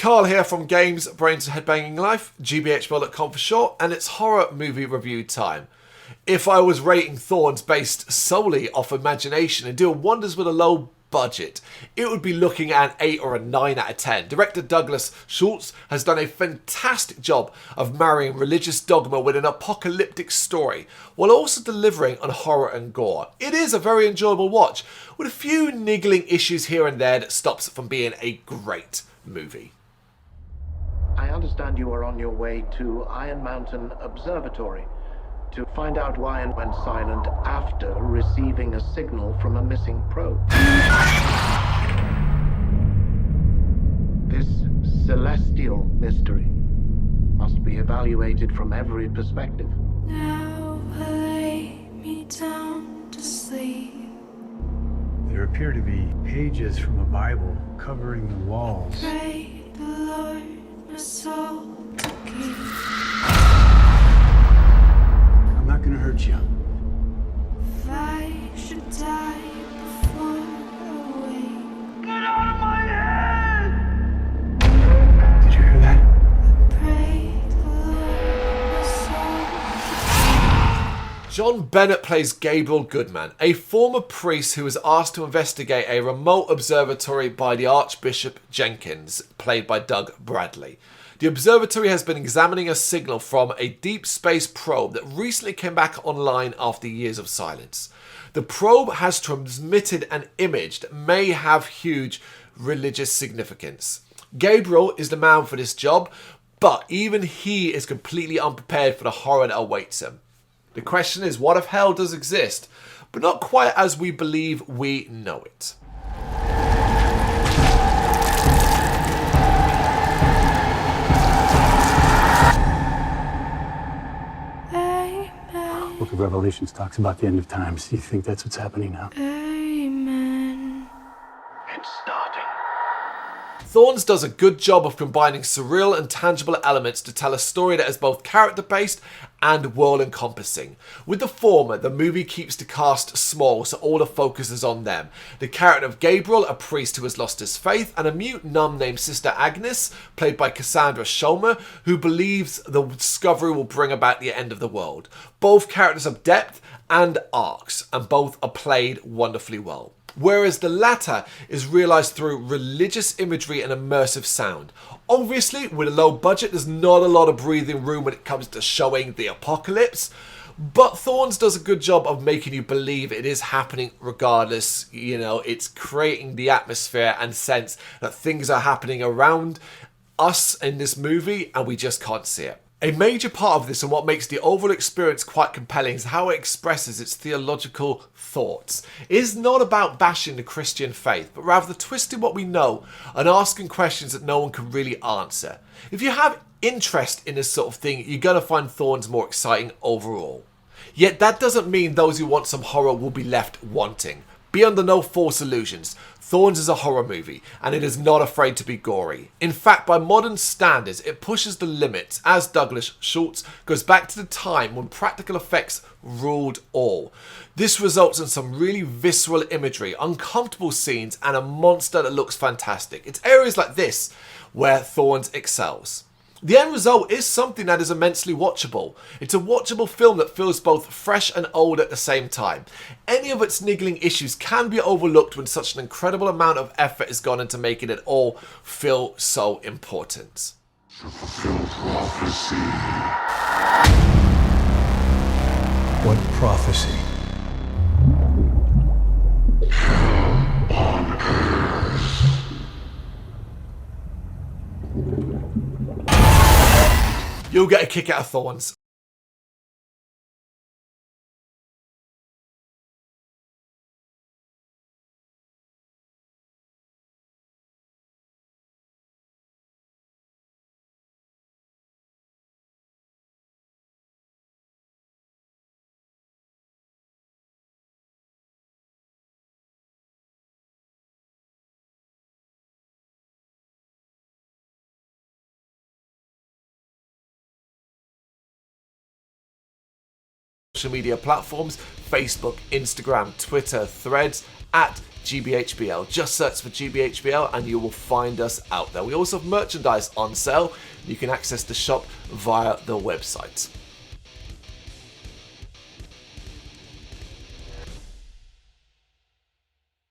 Carl here from Brrraaains Head-Banging Life, gbhblofficial for short, and it's horror movie review time. If I was rating Thorns based solely off imagination and doing wonders with a low budget, it would be looking at an 8 or a 9 out of 10. Director Douglas Schultz has done a fantastic job of marrying religious dogma with an apocalyptic story, while also delivering on horror and gore. It is a very enjoyable watch, with a few niggling issues here and there that stops it from being a great movie. I understand you are on your way to Iron Mountain Observatory to find out why it went silent after receiving a signal from a missing probe. This celestial mystery must be evaluated from every perspective. Now I lay me down to sleep. There appear to be pages from a Bible covering the walls. Pray the Lord my soul to keep. I'm not gonna hurt you. If I should die before I wake, Get out of my head! Did you hear that? pray the Lord my soul to keep. John Bennett plays Gabriel Goodman, a former priest who was asked to investigate a remote observatory by the Archbishop Jenkins, played by Doug Bradley. The observatory has been examining a signal from a deep space probe that recently came back online after years of silence. The probe has transmitted an image that may have huge religious significance. Gabriel is the man for this job, but even he is completely unprepared for the horror that awaits him. The question is, what if hell does exist, but not quite as we believe we know it? Amen. Book of Revelations talks about the end of times. Do you think that's what's happening now? Amen. It's starting. Thorns does a good job of combining surreal and tangible elements to tell a story that is both character-based and world-encompassing. With the former, the movie keeps the cast small, so all the focus is on them. The character of Gabriel, a priest who has lost his faith, and a mute nun named Sister Agnes, played by Cassandra Shomer, who believes the discovery will bring about the end of the world. Both characters have depth and arcs, and both are played wonderfully well. Whereas the latter is realised through religious imagery and immersive sound. Obviously, with a low budget, there's not a lot of breathing room when it comes to showing the apocalypse, but Thorns does a good job of making you believe it is happening regardless. You know, it's creating the atmosphere and sense that things are happening around us in this movie and we just can't see it. A major part of this and what makes the overall experience quite compelling is how it expresses its theological thoughts. It is not about bashing the Christian faith, but rather twisting what we know and asking questions that no one can really answer. If you have interest in this sort of thing, you're going to find Thorns more exciting overall. Yet that doesn't mean those who want some horror will be left wanting. Be under no false illusions. Thorns is a horror movie, and it is not afraid to be gory. In fact, by modern standards, it pushes the limits, as Douglas Schultz goes back to the time when practical effects ruled all. This results in some really visceral imagery, uncomfortable scenes, and a monster that looks fantastic. It's areas like this where Thorns excels. The end result is something that is immensely watchable. It's a watchable film that feels both fresh and old at the same time. Any of its niggling issues can be overlooked when such an incredible amount of effort is gone into making it all feel so important. To fulfill prophecy. What prophecy? Hell on earth. You'll get a kick out of Thorns. Social media platforms: Facebook, Instagram, Twitter, Threads, at GBHBL. Just search for GBHBL and you will find us out there. We also have merchandise on sale. You can access the shop via the website.